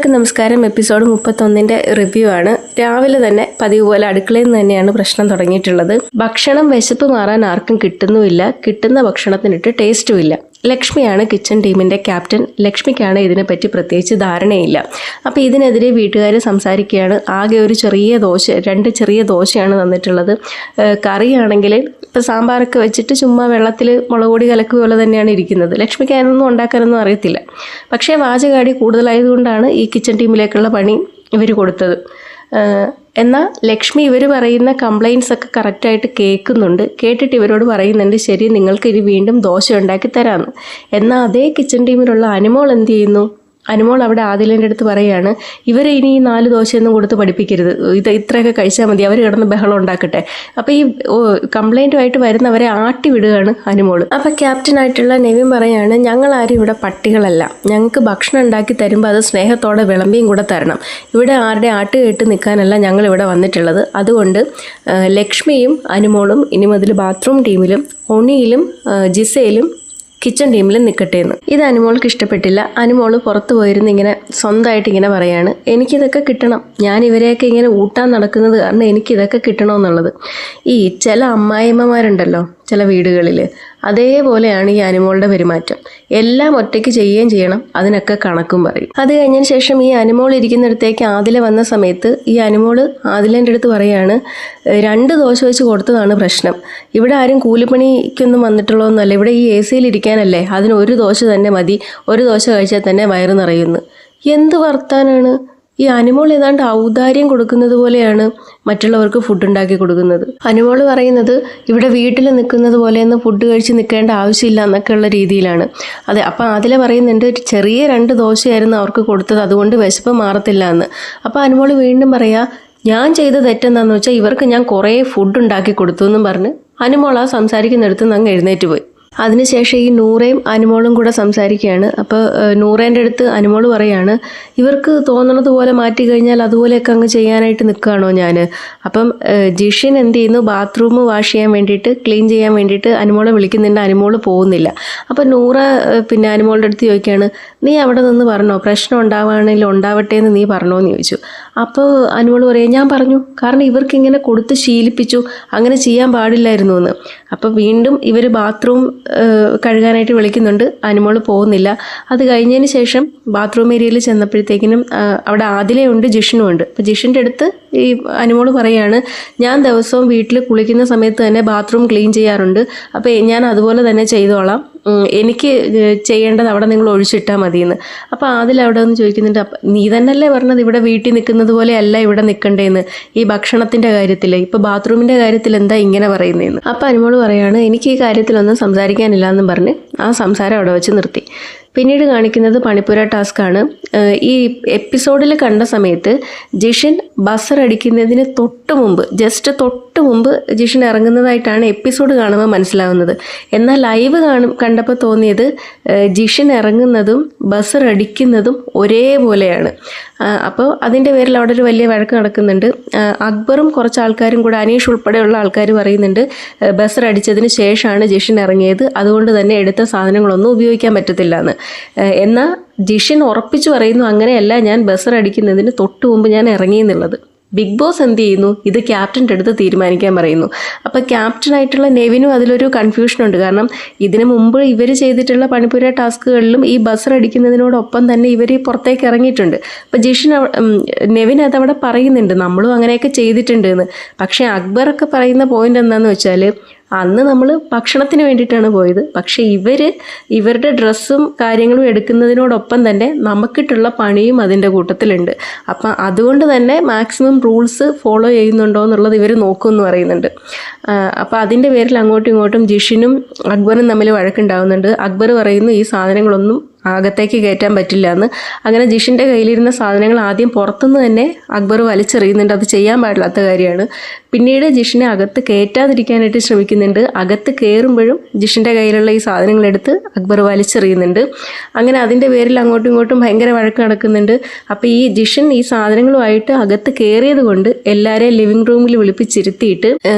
എല്ലാവർക്കും നമസ്കാരം. Episode 31 review ആണ്. രാവിലെ തന്നെ പതിവ് പോലെ അടുക്കളയിൽ നിന്ന് തന്നെയാണ് പ്രശ്നം തുടങ്ങിയിട്ടുള്ളത്. ഭക്ഷണം വിശപ്പ് മാറാൻ ആർക്കും കിട്ടുന്നുമില്ല, കിട്ടുന്ന ഭക്ഷണത്തിനിട്ട് ടേസ്റ്റും ഇല്ല. ലക്ഷ്മിയാണ് കിച്ചൺ ടീമിൻ്റെ ക്യാപ്റ്റൻ. ലക്ഷ്മിക്കാണ് ഇതിനെപ്പറ്റി പ്രത്യേകിച്ച് ധാരണയില്ല. അപ്പോൾ ഇതിനെതിരെ വീട്ടുകാർ സംസാരിക്കുകയാണ്. ആകെ ഒരു ചെറിയ ദോശ, 2 ചെറിയ ദോശയാണ് തന്നിട്ടുള്ളത്. കറിയാണെങ്കിൽ ഇപ്പോൾ സാമ്പാറൊക്കെ വെച്ചിട്ട് ചുമ്മാ വെള്ളത്തിൽ മുളക് പൊടി കലക്കുക പോലെ തന്നെയാണ് ഇരിക്കുന്നത്. ലക്ഷ്മിക്ക് അതിനൊന്നും ഉണ്ടാക്കാനൊന്നും അറിയത്തില്ല. പക്ഷേ വാചകാടി കൂടുതലായതുകൊണ്ടാണ് ഈ കിച്ചൺ ടീമിലേക്കുള്ള പണി ഇവർ കൊടുത്തത്. എന്നാൽ ലക്ഷ്മി ഇവർ പറയുന്ന കംപ്ലയിൻസ് ഒക്കെ കറക്റ്റായിട്ട് കേൾക്കുന്നുണ്ട്. കേട്ടിട്ട് ഇവരോട് പറയുന്നുണ്ട്, ശരി നിങ്ങൾക്ക് ഇനി വീണ്ടും ദോശ ഉണ്ടാക്കി തരാമെന്ന്. എന്നാൽ അതേ കിച്ചൺ ടീമിലുള്ള അനുമോൾ എന്ത് ചെയ്യുന്നു? അനുമോൾ അവിടെ ആദിലിൻ്റെ അടുത്ത് പറയുകയാണ്, ഇവരെ ഇനി ഈ 4 ദോശയൊന്നും കൊടുത്ത് പഠിപ്പിക്കരുത്, ഇത്രയൊക്കെ കഴിച്ചാൽ മതി, അവർ കിടന്ന് ബഹളം ഉണ്ടാക്കട്ടെ. അപ്പോൾ ഈ കംപ്ലൈൻറ്റുമായിട്ട് വരുന്നവരെ ആട്ടി വിടുകയാണ് അനുമോൾ. അപ്പോൾ ക്യാപ്റ്റനായിട്ടുള്ള നെവിൻ പറയാണ്, ഞങ്ങളാരും ഇവിടെ പട്ടികളല്ല, ഞങ്ങൾക്ക് ഭക്ഷണം ഉണ്ടാക്കി തരുമ്പോൾ അത് സ്നേഹത്തോടെ വിളമ്പിയും കൂടെ തരണം. ഇവിടെ ആരുടെ ആട്ട് കേട്ട് നിൽക്കാനല്ല ഞങ്ങളിവിടെ വന്നിട്ടുള്ളത്. അതുകൊണ്ട് ലക്ഷ്മിയും അനുമോളും ഇനി മുതൽ ബാത്റൂം ടീമിലും ഒണിയിലും ജിസയിലും കിച്ചൺ ടീമിൽ നിൽക്കട്ടെ എന്ന്. ഇത് അനുമോൾക്ക് ഇഷ്ടപ്പെട്ടില്ല. അനുമോൾ പുറത്ത് പോയിരുന്ന് ഇങ്ങനെ സ്വന്തമായിട്ട് ഇങ്ങനെ പറയാണ്, എനിക്കിതൊക്കെ കിട്ടണം, ഞാൻ ഇവരെയൊക്കെ ഇങ്ങനെ ഊട്ടാൻ നടക്കുന്നത് കാരണം എനിക്കിതൊക്കെ കിട്ടണമെന്നുള്ളത്. ഈ ചില അമ്മായിമ്മമാരുണ്ടല്ലോ ചില വീടുകളിൽ, അതേപോലെയാണ് ഈ അനുമോളുടെ പെരുമാറ്റം. എല്ലാം ഒറ്റയ്ക്ക് ചെയ്യുകയും ചെയ്യണം, അതിനൊക്കെ കണക്കും പറയും. അത് കഴിഞ്ഞതിന് ശേഷം ഈ അനുമോൾ ഇരിക്കുന്നിടത്തേക്ക് ആദില വന്ന സമയത്ത് ഈ അനുമോൾ ആദിലേൻ്റെ അടുത്ത് പറയാണ്, 2 ദോശ വെച്ച് കൊടുത്തതാണ് പ്രശ്നം, ഇവിടെ ആരും കൂലിപ്പണിക്കൊന്നും വന്നിട്ടുള്ളതൊന്നുമല്ല, ഇവിടെ ഈ AC ഇരിക്കാനല്ലേ, അതിന് 1 ദോശ തന്നെ മതി, 1 ദോശ കഴിച്ചാൽ തന്നെ വയറ് നിറയുന്നു. എന്ത് വർത്താനാണ്! ഈ അനുമോൾ ഏതാണ്ട് ഔദാര്യം കൊടുക്കുന്നത് പോലെയാണ് മറ്റുള്ളവർക്ക് ഫുഡ് ഉണ്ടാക്കി കൊടുക്കുന്നത്. അനുമോൾ പറയുന്നത് ഇവിടെ വീട്ടിൽ നിൽക്കുന്നത് പോലെയൊന്നും ഫുഡ് കഴിച്ച് നിൽക്കേണ്ട ആവശ്യമില്ല എന്നൊക്കെയുള്ള രീതിയിലാണ്. അതെ, അപ്പം അതിലെ പറയുന്നുണ്ട്, ചെറിയ 2 ദോശയായിരുന്നു അവർക്ക് കൊടുത്തത്, അതുകൊണ്ട് വിശപ്പ് മാറത്തില്ല എന്ന്. അപ്പോൾ അനുമോൾ വീണ്ടും പറയാ, ഞാൻ ചെയ്ത തെറ്റെന്താണെന്ന് വെച്ചാൽ ഇവർക്ക് ഞാൻ കുറേ ഫുഡ് ഉണ്ടാക്കി കൊടുത്തു എന്നും പറഞ്ഞ് അനുമോൾ ആ സംസാരിക്കുന്നിടത്ത് നിന്ന് അങ്ങ് എഴുന്നേറ്റ് പോയി. അതിനുശേഷം ഈ നൂറയും അനുമോളും കൂടെ സംസാരിക്കുകയാണ്. അപ്പോൾ നൂറേൻ്റെ അടുത്ത് അനുമോൾ പറയാണ്, ഇവർക്ക് തോന്നണത് പോലെ മാറ്റി കഴിഞ്ഞാൽ അതുപോലെയൊക്കെ അങ്ങ് ചെയ്യാനായിട്ട് നിൽക്കുകയാണോ ഞാൻ? അപ്പം ജിഷിൻ എന്ത് ചെയ്യുന്നു, ബാത്റൂം വാഷ് ചെയ്യാൻ വേണ്ടിയിട്ട്, ക്ലീൻ ചെയ്യാൻ വേണ്ടിയിട്ട് അനുമോളെ വിളിക്കുന്നുണ്ട്. അനുമോൾ പോകുന്നില്ല. അപ്പോൾ നൂറ പിന്നെ അനുമോളുടെ അടുത്ത് ചോദിക്കുകയാണ്, നീ അവിടെ നിന്ന് പറഞ്ഞോ, പ്രശ്നം ഉണ്ടാവുകയാണെങ്കിൽ ഉണ്ടാവട്ടെ എന്ന് നീ പറഞ്ഞോ എന്ന് ചോദിച്ചു. അപ്പോൾ അനുമോൾ പറയാം, ഞാൻ പറഞ്ഞു, കാരണം ഇവർക്കിങ്ങനെ കൊടുത്ത് ശീലിപ്പിച്ചു, അങ്ങനെ ചെയ്യാൻ പാടില്ലായിരുന്നു എന്ന്. അപ്പോൾ വീണ്ടും ഇവർ ബാത്റൂം കഴുകാനായിട്ട് വിളിക്കുന്നുണ്ട്. അനുമോൾ പോകുന്നില്ല. അത് കഴിഞ്ഞതിന് ശേഷം ബാത്റൂം ഏരിയയിൽ ചെന്നപ്പോഴത്തേക്കിനും അവിടെ ആദിലയുണ്ട്, ജിഷിനും ഉണ്ട്. അപ്പോൾ ജിഷിൻ്റെ അടുത്ത് ഈ അനുമോൾ പറയാണ്, ഞാൻ ദിവസവും വീട്ടിൽ കുളിക്കുന്ന സമയത്ത് തന്നെ ബാത്റൂം ക്ലീൻ ചെയ്യാറുണ്ട്, അപ്പോൾ ഞാൻ അതുപോലെ തന്നെ ചെയ്തോളാം, എനിക്ക് ചെയ്യേണ്ടത് അവിടെ നിങ്ങൾ ഒഴിച്ചിട്ടാൽ മതിയെന്ന്. അപ്പോൾ ആദിൽ അവിടെ ഒന്ന് ചോദിക്കുന്നുണ്ട്, നീ തന്നെയല്ലേ പറഞ്ഞത് ഇവിടെ വീട്ടിൽ നിൽക്കുന്നത് പോലെ അല്ല ഇവിടെ നിൽക്കണ്ടേന്ന്, ഈ ഭക്ഷണത്തിൻ്റെ കാര്യത്തിൽ, ഇപ്പോൾ ബാത്റൂമിൻ്റെ കാര്യത്തിൽ എന്താ ഇങ്ങനെ പറയുന്നതെന്ന്. അപ്പോൾ അനുമോൾ പറയാണ്, എനിക്ക് ഈ കാര്യത്തിലൊന്നും സംസാരിക്കാനില്ല എന്നും പറഞ്ഞ് ആ സംസാരം അവിടെ വെച്ച് നിർത്തി. പിന്നീട് കാണിക്കുന്നത് പണിപ്പുര ടാസ്ക്കാണ്. ഈ എപ്പിസോഡിൽ കണ്ട സമയത്ത് ജിഷിൻ ബസർ അടിക്കുന്നതിന് ജസ്റ്റ് തൊട്ട് മുമ്പ് ജിഷിൻ ഇറങ്ങുന്നതായിട്ടാണ് എപ്പിസോഡ് കാണുമ്പോൾ മനസ്സിലാവുന്നത്. എന്നാൽ ലൈവ് കണ്ടപ്പോൾ തോന്നിയത് ജിഷിൻ ഇറങ്ങുന്നതും ബസർ അടിക്കുന്നതും ഒരേപോലെയാണ്. അപ്പോൾ അതിൻ്റെ പേരിൽ അവിടെ ഒരു വലിയ വഴക്ക് നടക്കുന്നുണ്ട്. അക്ബറും കുറച്ച് ആൾക്കാരും കൂടെ, അനീഷ് ഉൾപ്പെടെയുള്ള ആൾക്കാർ പറയുന്നുണ്ട്, ബസർ അടിച്ചതിന് ശേഷമാണ് ജിഷിൻ ഇറങ്ങിയത്, അതുകൊണ്ട് തന്നെ എടുത്ത സാധനങ്ങളൊന്നും ഉപയോഗിക്കാൻ പറ്റത്തില്ല എന്ന്. എന്നാൽ ജിഷിൻ ഉറപ്പിച്ചു പറയുന്നു, അങ്ങനെയല്ല, ഞാൻ ബസർ അടിക്കുന്നതിന് തൊട്ട് മുമ്പ് ഞാൻ ഇറങ്ങിയെന്നുള്ളത്. ബിഗ് ബോസ് എന്ത് ചെയ്യുന്നു, ഇത് ക്യാപ്റ്റൻ്റെ അടുത്ത് തീരുമാനിക്കാൻ പറയുന്നു. അപ്പോൾ ക്യാപ്റ്റനായിട്ടുള്ള നെവിനും അതിലൊരു കൺഫ്യൂഷനുണ്ട്. കാരണം ഇതിനു മുമ്പ് ഇവർ ചെയ്തിട്ടുള്ള പണിപ്പുര ടാസ്കുകളിലും ഈ ബസർ അടിക്കുന്നതിനോടൊപ്പം തന്നെ ഇവർ പുറത്തേക്ക് ഇറങ്ങിയിട്ടുണ്ട്. അപ്പോൾ നെവിൻ അതവിടെ പറയുന്നുണ്ട്, നമ്മളും അങ്ങനെയൊക്കെ ചെയ്തിട്ടുണ്ട് എന്ന്. പക്ഷേ അക്ബറൊക്കെ പറയുന്ന പോയിന്റ് എന്താണെന്ന് വെച്ചാൽ, അന്ന് നമ്മൾ ഭക്ഷണത്തിന് വേണ്ടിയിട്ടാണ് പോയത്, പക്ഷേ ഇവരുടെ ഡ്രസ്സും കാര്യങ്ങളും എടുക്കുന്നതിനോടൊപ്പം തന്നെ നമുക്കിട്ടുള്ള പണിയും അതിൻ്റെ കൂട്ടത്തിലുണ്ട്. അപ്പം അതുകൊണ്ട് തന്നെ മാക്സിമം റൂൾസ് ഫോളോ ചെയ്യുന്നുണ്ടോ എന്നുള്ളത് ഇവർ നോക്കുമെന്ന് പറയുന്നുണ്ട്. അപ്പോൾ അതിൻ്റെ പേരിൽ അങ്ങോട്ടും ഇങ്ങോട്ടും ജിഷിനും അക്ബറും തമ്മിൽ വഴക്കുണ്ടാവുന്നുണ്ട്. അക്ബർ പറയുന്നു, ഈ സാധനങ്ങളൊന്നും അകത്തേക്ക് കയറ്റാൻ പറ്റില്ല എന്ന്. അങ്ങനെ ജിഷിൻ്റെ കയ്യിലിരുന്ന സാധനങ്ങൾ ആദ്യം പുറത്തുനിന്ന് തന്നെ അക്ബർ വലിച്ചെറിയുന്നുണ്ട്. അത് ചെയ്യാൻ പാടില്ലാത്ത കാര്യമാണ്. പിന്നീട് ജിഷിനെ അകത്ത് കയറ്റാതിരിക്കാനായിട്ട് ശ്രമിക്കുന്നുണ്ട്. അകത്ത് കയറുമ്പോഴും ജിഷിൻ്റെ കയ്യിലുള്ള ഈ സാധനങ്ങളെടുത്ത് അക്ബർ വലിച്ചെറിയുന്നുണ്ട്. അങ്ങനെ അതിൻ്റെ പേരിൽ അങ്ങോട്ടും ഇങ്ങോട്ടും ഭയങ്കര വഴക്ക് നടക്കുന്നുണ്ട്. അപ്പോൾ ഈ ജിഷിൻ ഈ സാധനങ്ങളുമായിട്ട് അകത്ത് കയറിയത് കൊണ്ട് എല്ലാവരെയും ലിവിങ് റൂമിൽ വിളിപ്പിച്ചിരുത്തിയിട്ട്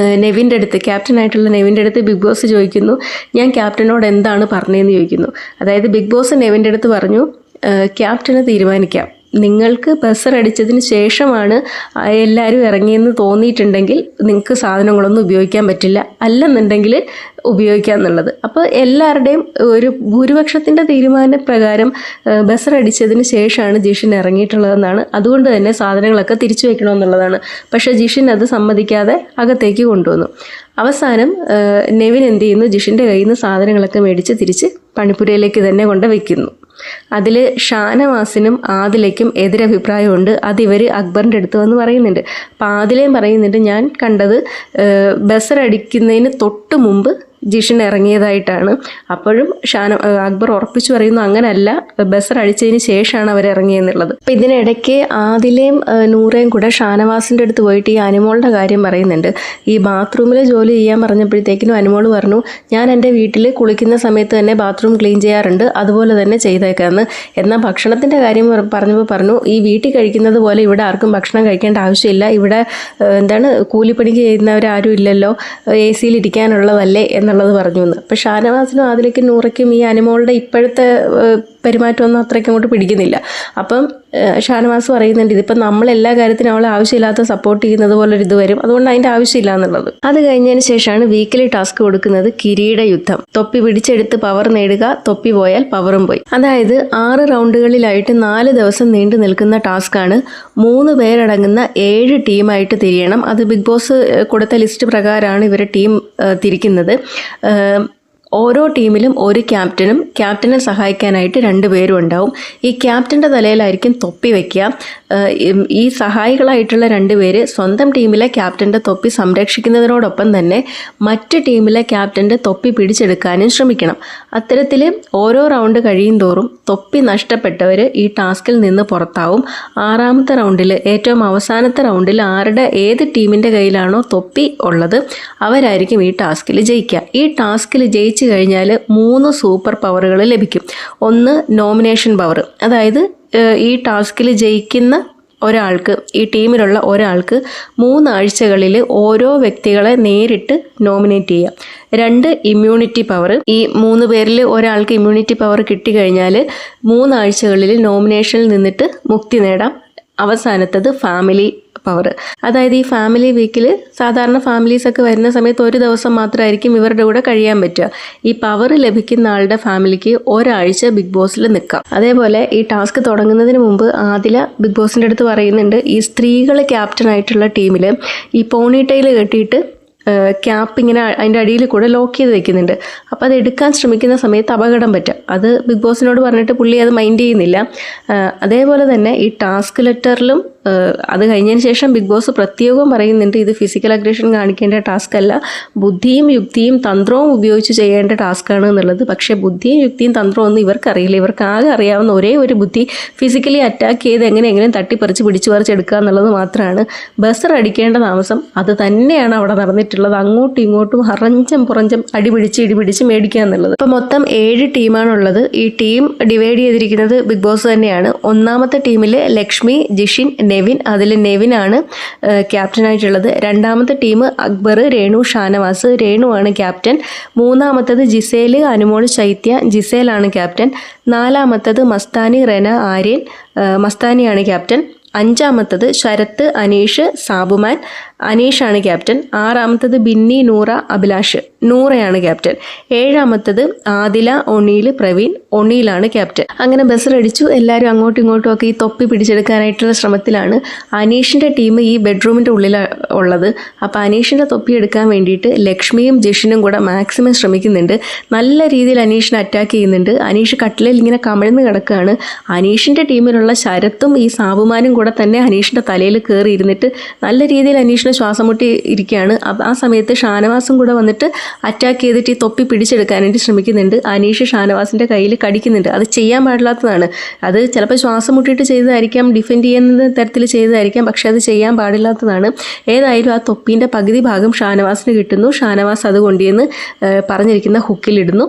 നെവിൻ്റെ അടുത്ത്, ക്യാപ്റ്റനായിട്ടുള്ള നെവിൻ്റെ അടുത്ത് ബിഗ് ബോസ് ചോദിക്കുന്നു, ഞാൻ ക്യാപ്റ്റനോട് എന്താണ് പറഞ്ഞതെന്ന് ചോദിക്കുന്നു. അതായത് ബിഗ് ബോസ് നെവിൻ്റെ അടുത്ത് പറഞ്ഞു, ക്യാപ്റ്റന് തീരുമാനിക്കാം, നിങ്ങൾക്ക് ബസർ അടിച്ചതിന് ശേഷമാണ് എല്ലാവരും ഇറങ്ങിയെന്ന് തോന്നിയിട്ടുണ്ടെങ്കിൽ നിങ്ങൾക്ക് സാധനങ്ങളൊന്നും ഉപയോഗിക്കാൻ പറ്റില്ല, അല്ലെന്നുണ്ടെങ്കിൽ ഉപയോഗിക്കുക എന്നുള്ളത്. അപ്പോൾ എല്ലാവരുടെയും ഒരു ഭൂരിപക്ഷത്തിൻ്റെ തീരുമാനപ്രകാരം ബസർ അടിച്ചതിന് ശേഷമാണ് ജിഷിൻ ഇറങ്ങിയിട്ടുള്ളതെന്നാണ്. അതുകൊണ്ട് തന്നെ സാധനങ്ങളൊക്കെ തിരിച്ചു വെക്കണമെന്നുള്ളതാണ്. പക്ഷേ ജിഷിൻ അത് സമ്മതിക്കാതെ അകത്തേക്ക് കൊണ്ടുവന്നു. അവസാനം നെവിൻ എന്ത് ചെയ്യുന്നു, ജിഷിൻ്റെ കയ്യിൽ നിന്ന് സാധനങ്ങളൊക്കെ മേടിച്ച് തിരിച്ച് പണിപ്പുരയിലേക്ക് തന്നെ കൊണ്ട് വയ്ക്കുന്നു. അതിൽ ഷാനവാസിനും ആദിലയ്ക്കും എതിരഭിപ്രായമുണ്ട്. അതിവർ അക്ബറിൻ്റെ അടുത്ത് വന്ന് പറയുന്നുണ്ട്. അപ്പോൾ ആദിലയും പറയുന്നുണ്ട്, ഞാൻ കണ്ടത് ബസർ അടിക്കുന്നതിന് തൊട്ട് മുമ്പ് ജിഷിൻ ഇറങ്ങിയതായിട്ടാണ്. അപ്പോഴും അക്ബർ ഉറപ്പിച്ചു പറയുന്നു അങ്ങനല്ല, ബസർ അടിച്ചതിന് ശേഷമാണ് അവർ ഇറങ്ങിയെന്നുള്ളത്. അപ്പം ഇതിനിടയ്ക്ക് ആദിലയും നൂറയും കൂടെ ഷാനവാസിൻ്റെ അടുത്ത് പോയിട്ട് ഈ അനുമോളുടെ കാര്യം പറയുന്നുണ്ട്. ഈ ബാത്റൂമിൽ ജോലി ചെയ്യാൻ പറഞ്ഞപ്പോഴത്തേക്കിനും അനുമോൾ പറഞ്ഞു, ഞാൻ എൻ്റെ വീട്ടിൽ കുളിക്കുന്ന സമയത്ത് തന്നെ ബാത്റൂം ക്ലീൻ ചെയ്യാറുണ്ട്, അതുപോലെ തന്നെ ചെയ്തേക്കാമെന്ന്. എന്നാൽ ഭക്ഷണത്തിൻ്റെ കാര്യം പറഞ്ഞപ്പോൾ പറഞ്ഞു, ഈ വീട്ടിൽ കഴിക്കുന്നത് പോലെ ഇവിടെ ആർക്കും ഭക്ഷണം കഴിക്കേണ്ട ആവശ്യമില്ല, ഇവിടെ കൂലിപ്പണിക്ക് ചെയ്യുന്നവരാരും ഇല്ലല്ലോ, AC ഇരിക്കാനുള്ളതല്ലേ എന്നുള്ളത് പറഞ്ഞു എന്ന്. അപ്പോൾ ഷാനവാസിനും ആദിലയ്ക്കും നൂറയ്ക്കും ഈ അനുമോളുടെ ഇപ്പോഴത്തെ പെരുമാറ്റമൊന്നും അത്രയ്ക്ക് അങ്ങോട്ട് പിടിക്കുന്നില്ല. അപ്പം ഷാനവാസ് പറയുന്നുണ്ട്, ഇതിപ്പം നമ്മളെല്ലാ കാര്യത്തിനും അവളെ ആവശ്യമില്ലാത്ത സപ്പോർട്ട് ചെയ്യുന്നത് പോലൊരിത് വരും, അതുകൊണ്ട് അതിൻ്റെ ആവശ്യമില്ല എന്നുള്ളത്. അത് കഴിഞ്ഞതിന് ശേഷമാണ് വീക്കിലി ടാസ്ക് കൊടുക്കുന്നത്, കിരീട യുദ്ധം. തൊപ്പി പിടിച്ചെടുത്ത് പവർ നേടുക, തൊപ്പി പോയാൽ പവറും പോയി. അതായത് 6 റൗണ്ടുകളിലായിട്ട് 4 ദിവസം നീണ്ടു നിൽക്കുന്ന ടാസ്ക്കാണ്. 3 പേരടങ്ങുന്ന 7 ടീമായിട്ട് തിരിയണം. അത് ബിഗ് ബോസ് കൊടുത്ത ലിസ്റ്റ് പ്രകാരമാണ് ഇവർ ടീം തിരിക്കുന്നത്. ഓരോ ടീമിലും ഒരു ക്യാപ്റ്റനും ക്യാപ്റ്റനെ സഹായിക്കാനായിട്ട് 2 പേരും ഉണ്ടാവും. ഈ ക്യാപ്റ്റൻ്റെ തലയിലായിരിക്കും തൊപ്പി വയ്ക്കുക. ഈ സഹായികളായിട്ടുള്ള 2 പേര് സ്വന്തം ടീമിലെ ക്യാപ്റ്റൻ്റെ തൊപ്പി സംരക്ഷിക്കുന്നതിനോടൊപ്പം തന്നെ മറ്റ് ടീമിലെ ക്യാപ്റ്റൻ്റെ തൊപ്പി പിടിച്ചെടുക്കാനും ശ്രമിക്കണം. അത്തരത്തിൽ ഓരോ റൗണ്ട് കഴിയും തോറും തൊപ്പി നഷ്ടപ്പെട്ടവർ ഈ ടാസ്കിൽ നിന്ന് പുറത്താവും. 6ാമത്തെ റൗണ്ടിൽ, ഏറ്റവും അവസാനത്തെ റൗണ്ടിൽ ഏത് ടീമിൻ്റെ കയ്യിലാണോ തൊപ്പി ഉള്ളത് അവരായിരിക്കും ഈ ടാസ്കിൽ ജയിക്കുക. ഈ ടാസ്കിൽ ജയിച്ചു കഴിഞ്ഞാൽ 3 സൂപ്പർ പവറുകൾ ലഭിക്കും. ഒന്ന് നോമിനേഷൻ പവർ, അതായത് ഈ ടാസ്കിൽ ജയിക്കുന്ന ഒരാൾക്ക്, ഈ ടീമിലുള്ള ഒരാൾക്ക് 3 ആഴ്ചകളിൽ ഓരോ വ്യക്തികളെ നേരിട്ട് നോമിനേറ്റ് ചെയ്യാം. 2 ഇമ്മ്യൂണിറ്റി പവർ, ഈ 3 പേരിൽ ഒരാൾക്ക് ഇമ്മ്യൂണിറ്റി പവർ കിട്ടിക്കഴിഞ്ഞാൽ 3 ആഴ്ചകളിൽ നോമിനേഷനിൽ നിന്നിട്ട് മുക്തി നേടാം. അവസാനത്തത് ഫാമിലി പവർ, അതായത് ഈ ഫാമിലി വീക്കിൽ സാധാരണ ഫാമിലീസൊക്കെ വരുന്ന സമയത്ത് ഒരു ദിവസം മാത്രമായിരിക്കും ഇവരുടെ കൂടെ കഴിയാൻ പറ്റുക. ഈ പവർ ലഭിക്കുന്ന ആളുടെ ഫാമിലിക്ക് ഒരാഴ്ച ബിഗ് ബോസിൽ നിൽക്കാം. അതേപോലെ ഈ ടാസ്ക് തുടങ്ങുന്നതിന് മുമ്പ് ആദില ബിഗ് ബോസിൻ്റെ അടുത്ത് പറയുന്നുണ്ട്, ഈ സ്ത്രീകൾ ക്യാപ്റ്റനായിട്ടുള്ള ടീമിൽ ഈ പോണിറ്റെയിൽ കെട്ടിയിട്ട് ക്യാപ്പ് ഇങ്ങനെ അതിൻ്റെ അടിയിൽ കൂടെ ലോക്ക് ചെയ്ത് വെക്കുന്നുണ്ട്. അപ്പോൾ അത് എടുക്കാൻ ശ്രമിക്കുന്ന സമയത്ത് അപകടം പറ്റും. അത് ബിഗ് ബോസിനോട് പറഞ്ഞിട്ട് പുള്ളി അത് മൈൻഡ് ചെയ്യുന്നില്ല. അതേപോലെ തന്നെ ഈ ടാസ്ക് ലെറ്ററിലും അത് കഴിഞ്ഞതിന് ശേഷം ബിഗ് ബോസ് പ്രത്യേകം പറയുന്നുണ്ട്, ഇത് ഫിസിക്കൽ അഗ്രഷൻ കാണിക്കേണ്ട ടാസ്ക് അല്ല, ബുദ്ധിയും യുക്തിയും തന്ത്രവും ഉപയോഗിച്ച് ചെയ്യേണ്ട ടാസ്ക്കാണ് എന്നുള്ളത്. പക്ഷേ ബുദ്ധിയും യുക്തിയും തന്ത്രവും ഒന്നും ഇവർക്കറിയില്ല. ഇവർക്ക് ആകെ അറിയാവുന്ന ഒരേ ഒരു ബുദ്ധി ഫിസിക്കലി അറ്റാക്ക് ചെയ്ത് എങ്ങനെയെങ്കിലും തട്ടിപ്പറിച്ച് പിടിച്ചു പറിച്ചെടുക്കുക എന്നുള്ളത് മാത്രമാണ്. ബസർ അടിക്കേണ്ട താമസം അത് തന്നെയാണ് അവിടെ നടന്നിട്ടുള്ളത്. അങ്ങോട്ടും ഇങ്ങോട്ടും ഹറഞ്ചം പുറഞ്ചം ഇടിപിടിച്ച് മേടിക്കുക എന്നുള്ളത്. ഇപ്പോൾ മൊത്തം 7 ടീമാണുള്ളത്. ഈ ടീം ഡിവൈഡ് ചെയ്തിരിക്കുന്നത് ബിഗ് ബോസ് തന്നെയാണ്. 1ാമത്തെ ടീമിൽ ലക്ഷ്മി, ജിഷിൻ, നെവിൻ. അതിൽ നെവിനാണ് ക്യാപ്റ്റനായിട്ടുള്ളത്. 2ാമത്തെ ടീം അക്ബർ, രേണു, ഷാനവാസ്. രേണുവാണ് ക്യാപ്റ്റൻ. 3ാമത്തത് ജിസേൽ, അനുമോൾ, ചൈത്യ. ജിസേലാണ് ക്യാപ്റ്റൻ. 4ാമത്തത് മസ്താനി, റെന, ആര്യൻ. മസ്താനിയാണ് ക്യാപ്റ്റൻ. 5ാമത്തത് ശരത്ത്, അനീഷ്, സാബുമാൻ. അനീഷാണ് ക്യാപ്റ്റൻ. 6ാമത്തത് ബിന്നി, നൂറ, അഭിലാഷ്. നൂറയാണ് ക്യാപ്റ്റൻ. 7ാമത്തത് ആദില, ഒണീൽ, പ്രവീൺ. ഒണീലാണ് ക്യാപ്റ്റൻ. അങ്ങനെ ബസർ അടിച്ചു. എല്ലാവരും അങ്ങോട്ടും ഇങ്ങോട്ടും ഒക്കെ ഈ തൊപ്പി പിടിച്ചെടുക്കാനായിട്ടുള്ള ശ്രമത്തിലാണ്. അനീഷിൻ്റെ ടീം ഈ ബെഡ്റൂമിൻ്റെ ഉള്ളിലാണ് ഉള്ളത്. അപ്പോൾ അനീഷിൻ്റെ തൊപ്പി എടുക്കാൻ വേണ്ടിയിട്ട് ലക്ഷ്മിയും ജിഷിനും കൂടെ മാക്സിമം ശ്രമിക്കുന്നുണ്ട്. നല്ല രീതിയിൽ അനീഷിനെ അറ്റാക്ക് ചെയ്യുന്നുണ്ട്. അനീഷ് കട്ടിലിൽ ഇങ്ങനെ കമിഴ്ന്ന് കിടക്കുകയാണ്. അനീഷിൻ്റെ ടീമിലുള്ള ശരത്തും ഈ സാബുമാനും കൂടെ തന്നെ അനീഷിൻ്റെ തലയിൽ കയറി ഇരുന്നിട്ട് നല്ല രീതിയിൽ അനീഷിനെ ശ്വാസം മുട്ടി ഇരിക്കുകയാണ്. ആ സമയത്ത് ഷാനവാസും കൂടെ വന്നിട്ട് അറ്റാക്ക് ചെയ്തിട്ട് ഈ തൊപ്പി പിടിച്ചെടുക്കാനായിട്ട് ശ്രമിക്കുന്നുണ്ട്. അനീഷ് ഷാനവാസിൻ്റെ കയ്യിൽ കടിക്കുന്നുണ്ട്. അത് ചെയ്യാൻ പാടില്ലാത്തതാണ്. അത് ചിലപ്പോൾ ശ്വാസം മുട്ടിയിട്ട് ചെയ്തതായിരിക്കാം, ഡിഫെൻഡ് ചെയ്യുന്ന തരത്തിൽ ചെയ്തതായിരിക്കാം, പക്ഷേ അത് ചെയ്യാൻ പാടില്ലാത്തതാണ്. ഏതായാലും ആ തൊപ്പീൻ്റെ പകുതി ഭാഗം ഷാനവാസിന് കിട്ടുന്നു. ഷാനവാസ് അത് കൊണ്ടുവന്ന് പറഞ്ഞിരിക്കുന്ന ഹുക്കിലിടുന്നു.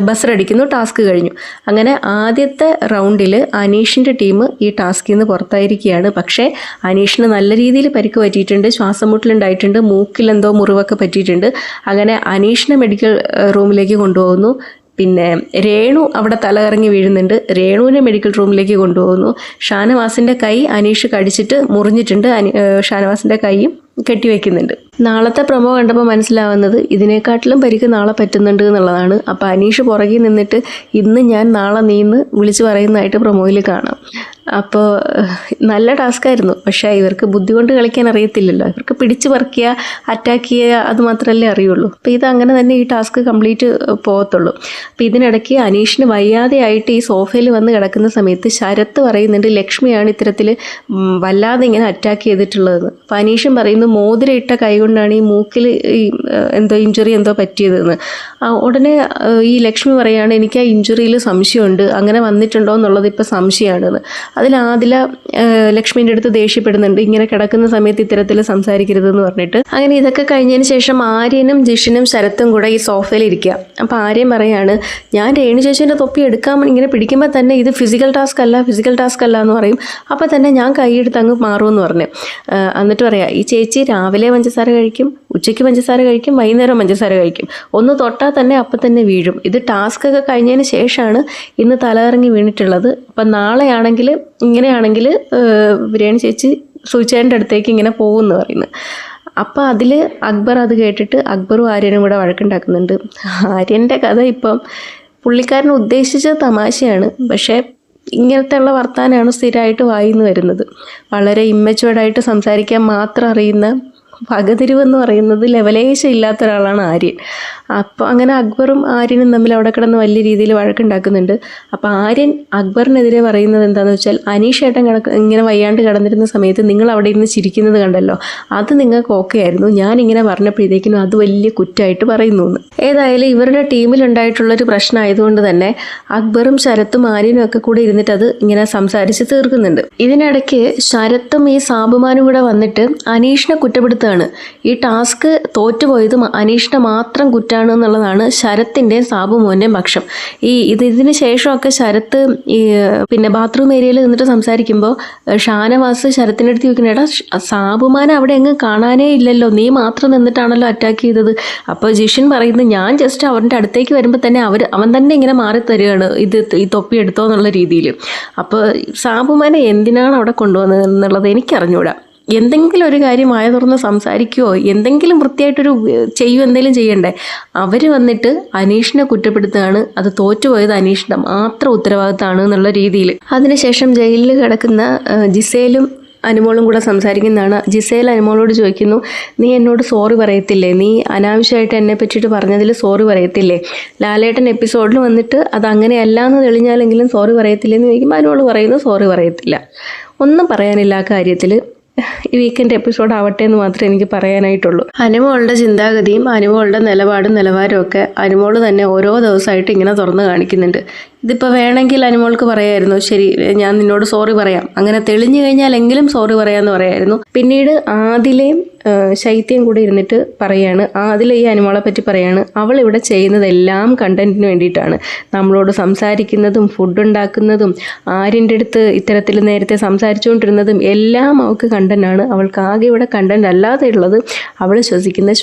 ബസർ അടിക്കുന്നു. ടാസ്ക് കഴിഞ്ഞു. അങ്ങനെ ആദ്യത്തെ റൗണ്ടിൽ അനീഷിൻ്റെ ടീം ഈ ടാസ്കിൽ നിന്ന് പുറത്തായിരിക്കുകയാണ്. പക്ഷേ അനീഷിന് നല്ല രീതിയിൽ പരിക്ക് പറ്റിയിട്ടുണ്ട്, ശ്വാസം മുട്ടലുണ്ടായിട്ടുണ്ട്, മൂക്കിലെന്തോ മുറിവൊക്കെ പറ്റിയിട്ടുണ്ട്. അങ്ങനെ അനീഷിനെ മെഡിക്കൽ റൂമിലേക്ക് കൊണ്ടുപോകുന്നു. പിന്നെ രേണു അവിടെ തലകറങ്ങി വീഴുന്നുണ്ട്. രേണുവിനെ മെഡിക്കൽ റൂമിലേക്ക് കൊണ്ടുപോകുന്നു. ഷാനവാസിൻ്റെ കൈ അനീഷ് കടിച്ചിട്ട് മുറിഞ്ഞിട്ടുണ്ട്. ഷാനവാസിൻ്റെ കൈയും കെട്ടിവെക്കുന്നുണ്ട്. നാളത്തെ പ്രൊമോ കണ്ടപ്പോൾ മനസ്സിലാവുന്നത് ഇതിനെക്കാട്ടിലും പരിക്ക് നാളെ പറ്റുന്നുണ്ട് എന്നുള്ളതാണ്. അപ്പോൾ അനീഷ് പുറകിൽ നിന്നിട്ട് ഇന്ന് ഞാൻ നാളെ നീന്ന് വിളിച്ചു പറയുന്നതായിട്ട് പ്രൊമോയിൽ കാണാം. അപ്പോൾ നല്ല ടാസ്ക്കായിരുന്നു. പക്ഷേ ഇവർക്ക് ബുദ്ധി കൊണ്ട് കളിക്കാൻ അറിയത്തില്ലല്ലോ. ഇവർക്ക് പിടിച്ചു പറിക്കുക, അറ്റാക്ക് ചെയ്യുക, അത് മാത്രമല്ലേ അറിയുള്ളൂ. അപ്പോൾ ഇതങ്ങനെ തന്നെ ഈ ടാസ്ക് കംപ്ലീറ്റ് പോകത്തുള്ളൂ. അപ്പോൾ ഇതിനിടയ്ക്ക് അനീഷിന് വയ്യാതെയായിട്ട് ഈ സോഫയിൽ വന്ന് കിടക്കുന്ന സമയത്ത് ശരത്ത് പറയുന്നുണ്ട് ലക്ഷ്മിയാണ് ഇത്തരത്തിൽ വല്ലാതെ ഇങ്ങനെ അറ്റാക്ക് ചെയ്തിട്ടുള്ളതെന്ന്. അപ്പോൾ അനീഷും പറയുന്നു മോതിരം ഇട്ട കൈ കൊണ്ടാണ് ഈ മൂക്കിൽ ഈ എന്തോ ഇഞ്ചുറി എന്തോ പറ്റിയതെന്ന്. ഉടനെ ഈ ലക്ഷ്മി പറയുകയാണ് എനിക്ക് ആ ഇഞ്ചുറിയിൽ സംശയമുണ്ട്, അങ്ങനെ വന്നിട്ടുണ്ടോ എന്നുള്ളത് ഇപ്പോൾ സംശയമാണെന്ന്. അതിൽ ആദില ലക്ഷ്മിൻ്റെ അടുത്ത് ദേഷ്യപ്പെടുന്നുണ്ട്, ഇങ്ങനെ കിടക്കുന്ന സമയത്ത് ഇത്തരത്തിൽ സംസാരിക്കരുതെന്ന് പറഞ്ഞിട്ട്. അങ്ങനെ ഇതൊക്കെ കഴിഞ്ഞതിന് ശേഷം ആര്യനും ജിഷിനും ശരത്തും കൂടെ ഈ സോഫയിൽ ഇരിക്കുക. അപ്പോൾ ആര്യൻ പറയാണ് ഞാൻ രേണു ചേച്ചീൻ്റെ തൊപ്പി എടുക്കാൻ ഇങ്ങനെ പിടിക്കുമ്പോൾ തന്നെ ഇത് ഫിസിക്കൽ ടാസ്ക് അല്ല എന്ന് പറയും. അപ്പോൾ തന്നെ ഞാൻ കൈയെടുത്ത് അങ്ങ് മാറുമെന്ന് പറഞ്ഞു. എന്നിട്ട് പറയാം ഈ ചേച്ചി രാവിലെ പഞ്ചസാര കഴിക്കും, ഉച്ചയ്ക്ക് പഞ്ചസാര കഴിക്കും, വൈകുന്നേരം പഞ്ചസാര കഴിക്കും. ഒന്ന് തൊട്ടാൽ തന്നെ അപ്പം തന്നെ വീഴും. ഇത് ടാസ്ക് ഒക്കെ കഴിഞ്ഞതിന് ശേഷമാണ് ഇന്ന് തലകറങ്ങി വീണിട്ടുള്ളത്. അപ്പം നാളെയാണെങ്കിൽ ഇങ്ങനെയാണെങ്കിൽ രേണു ചേച്ചി സൂചേൻ്റെ അടുത്തേക്ക് ഇങ്ങനെ പോകുമെന്ന് പറയുന്നു. അപ്പം അതിൽ അക്ബർ അത് കേട്ടിട്ട് അക്ബറും ആര്യനും കൂടെ വഴക്കുണ്ടാക്കുന്നുണ്ട്. ആര്യൻ്റെ കഥ ഇപ്പം പുള്ളിക്കാരൻ ഉദ്ദേശിച്ചത് തമാശയാണ്, പക്ഷേ ഇങ്ങനത്തെ ഉള്ള വർത്താനമാണ് സ്ഥിരമായിട്ട് വായിന്ന് വരുന്നത്. വളരെ ഇമ്മച്ചുവേർഡായിട്ട് സംസാരിക്കാൻ മാത്രം അറിയുന്ന പകതിരിവെന്ന് പറയുന്നത് ലെവലേശം ഇല്ലാത്ത ഒരാളാണ് ആര്യൻ. അപ്പോൾ അങ്ങനെ അക്ബറും ആര്യനും തമ്മിൽ അവിടെ കിടന്ന് വലിയ രീതിയിൽ വഴക്കുണ്ടാക്കുന്നുണ്ട്. അപ്പോൾ ആര്യൻ അക്ബറിനെതിരെ പറയുന്നത് എന്താണെന്ന് വെച്ചാൽ അനീഷ് ഏട്ടൻ ഇങ്ങനെ വയ്യാണ്ട് കിടന്നിരുന്ന സമയത്ത് നിങ്ങൾ അവിടെ ഇരുന്ന് ചിരിക്കുന്നത് കണ്ടല്ലോ, അത് നിങ്ങൾക്ക് ഓക്കെ ആയിരുന്നു, ഞാനിങ്ങനെ പറഞ്ഞപ്പോഴത്തേക്കിനും അത് വലിയ കുറ്റമായിട്ട് പറയുന്നു എന്ന്. ഏതായാലും ഇവരുടെ ടീമിലുണ്ടായിട്ടുള്ളൊരു പ്രശ്നമായതുകൊണ്ട് തന്നെ അക്ബറും ശരത്തും ആര്യനും ഒക്കെ കൂടെ ഇരുന്നിട്ട് അത് ഇങ്ങനെ സംസാരിച്ച് തീർക്കുന്നുണ്ട്. ഇതിനിടയ്ക്ക് ശരത്തും ഈ സാബുമാനും കൂടെ വന്നിട്ട് അനീഷിനെ കുറ്റപ്പെടുത്തുക. ഈ ടാസ്ക് തോറ്റുപോയത് അനീഷിനെ മാത്രം കുറ്റാണ് എന്നുള്ളതാണ് ശരത്തിൻ്റെയും സാബുമോൻ്റെയും പക്ഷം. ഇതിന് ശേഷമൊക്കെ ശരത്ത് ഈ പിന്നെ ബാത്റൂം ഏരിയയിൽ നിന്നിട്ട് സംസാരിക്കുമ്പോൾ ഷാനവാസ് ശരത്തിൻ്റെ അടുത്ത് ചോദിക്കുന്നത് എടാ സാബുമാനെ അവിടെ എങ്ങും കാണാനേ ഇല്ലല്ലോ, നീ മാത്രം നിന്നിട്ടാണല്ലോ അറ്റാക്ക് ചെയ്തത്. അപ്പോൾ ജിഷിൻ പറയുന്നത് ഞാൻ ജസ്റ്റ് അവൻ്റെ അടുത്തേക്ക് വരുമ്പോൾ തന്നെ അവൻ തന്നെ ഇങ്ങനെ മാറി തരികയാണ് ഈ തൊപ്പി എടുത്തോ എന്നുള്ള രീതിയിൽ. അപ്പോൾ സാബുമാനെ എന്തിനാണ് അവിടെ കൊണ്ടുവന്നത് എന്നുള്ളത് എനിക്കറിഞ്ഞൂടാ. എന്തെങ്കിലും ഒരു കാര്യം ആയ തുറന്ന് സംസാരിക്കുകയോ എന്തെങ്കിലും വൃത്തിയായിട്ടൊരു എന്തെങ്കിലും ചെയ്യണ്ടേ. അവർ വന്നിട്ട് അനീഷിനെ കുറ്റപ്പെടുത്തുകയാണ്, അത് തോറ്റുപോയത് അനീഷിൻ്റെ മാത്രം ഉത്തരവാദിത്തമാണ് എന്നുള്ള രീതിയിൽ. അതിനുശേഷം ജയിലിൽ കിടക്കുന്ന ജിസേലും അനുമോളും കൂടെ സംസാരിക്കുന്നതാണ്. ജിസേൽ അനുമോളോട് ചോദിക്കുന്നു നീ എന്നോട് സോറി പറയത്തില്ലേ, നീ അനാവശ്യമായിട്ട് എന്നെ പറ്റിയിട്ട് പറഞ്ഞതിൽ സോറി പറയത്തില്ലേ, ലാലേട്ടൻ എപ്പിസോഡിൽ വന്നിട്ട് അത് അങ്ങനെയല്ല എന്ന് തെളിഞ്ഞാലെങ്കിലും സോറി പറയത്തില്ലേ എന്ന് ചോദിക്കുമ്പോൾ അനുമോൾ പറയുന്നു സോറി പറയത്തില്ല. ഒന്നും പറയാനില്ല ആ കാര്യത്തിൽ. ഈ വീക്കെൻഡ് എപ്പിസോഡ് ആവട്ടെ എന്ന് മാത്രമേ എനിക്ക് പറയാനായിട്ടുള്ളൂ. അനുമോളുടെ ചിന്താഗതിയും അനുമോളുടെ നിലവാരവും ഒക്കെ അനുമോൾ തന്നെ ഓരോ ദിവസമായിട്ട് ഇങ്ങനെ തുറന്ന് കാണിക്കുന്നുണ്ട്. ഇതിപ്പോൾ വേണമെങ്കിൽ അനുമോൾക്ക് പറയായിരുന്നു ശരി ഞാൻ നിന്നോട് സോറി പറയാം, അങ്ങനെ തെളിഞ്ഞു കഴിഞ്ഞാലെങ്കിലും സോറി പറയാമെന്ന് പറയായിരുന്നു. പിന്നീട് ആദിലയും ശൈത്യം കൂടി ഇരുന്നിട്ട് പറയാണ്, ആദില ഈ അനുമോളെ പറ്റി പറയാണ്, അവൾ ഇവിടെ ചെയ്യുന്നതെല്ലാം കണ്ടന്റിന് വേണ്ടിയിട്ടാണ്. നമ്മളോട് സംസാരിക്കുന്നതും ഫുഡ് ഉണ്ടാക്കുന്നതും ആര്യൻ്റെ അടുത്ത് ഇത്തരത്തിൽ നേരത്തെ സംസാരിച്ചുകൊണ്ടിരുന്നതും എല്ലാം അവൾക്ക് കണ്ടന്റാണ്. അവൾക്ക് ആകെ ഇവിടെ കണ്ടന്റ് അല്ലാതെ ഉള്ളത് അവൾ ശ്വസിക്കുന്ന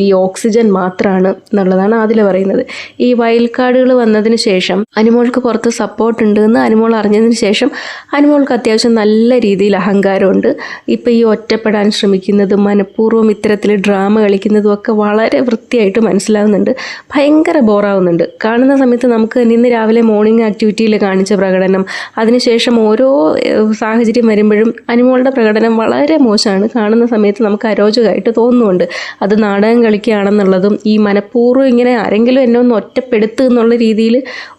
ഈ ഓക്സിജൻ മാത്രമാണ് എന്നുള്ളതാണ് ആദില പറയുന്നത്. ഈ വൈൽഡ് കാർഡുകൾ വന്നതിന് ശേഷം അനുമോൾക്ക് പുറത്ത് സപ്പോർട്ട് ഉണ്ട് എന്ന് അനുമോൾ അറിഞ്ഞതിന് ശേഷം അനുമോൾക്ക് അത്യാവശ്യം നല്ല രീതിയിൽ അഹങ്കാരമുണ്ട്. ഇപ്പോൾ ഈ ഒറ്റപ്പെടാൻ ശ്രമിക്കുന്നതും മനഃപൂർവ്വം ഇത്തരത്തിൽ ഡ്രാമ കളിക്കുന്നതും ഒക്കെ വളരെ വൃത്തിയായിട്ട് മനസ്സിലാവുന്നുണ്ട്. ഭയങ്കര ബോറാവുന്നുണ്ട് കാണുന്ന സമയത്ത്. നമുക്ക് ഇന്ന് രാവിലെ മോർണിംഗ് ആക്ടിവിറ്റിയിൽ കാണിച്ച പ്രകടനം, അതിനുശേഷം ഓരോ സാഹചര്യം വരുമ്പോഴും അനുമോളുടെ പ്രകടനം വളരെ മോശമാണ്. കാണുന്ന സമയത്ത് നമുക്ക് അരോചകമായിട്ട് തോന്നുന്നുണ്ട്. അത് നാടകം കളിക്കുകയാണെന്നുള്ളതും ഈ മനഃപൂർവ്വം ഇങ്ങനെ ആരെങ്കിലും എന്നെ ഒന്ന് ഒറ്റപ്പെടുത്തുക എന്നുള്ള രീതിയിൽ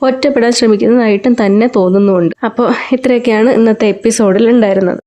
ഒറ്റപ്പെടാൻ ശ്രമിക്കുന്നതായിട്ടും തന്നെ തോന്നുന്നുണ്ട്. അപ്പോൾ ഇത്രയൊക്കെയാണ് ഇന്നത്തെ എപ്പിസോഡിൽ ഉണ്ടായിരുന്നത്.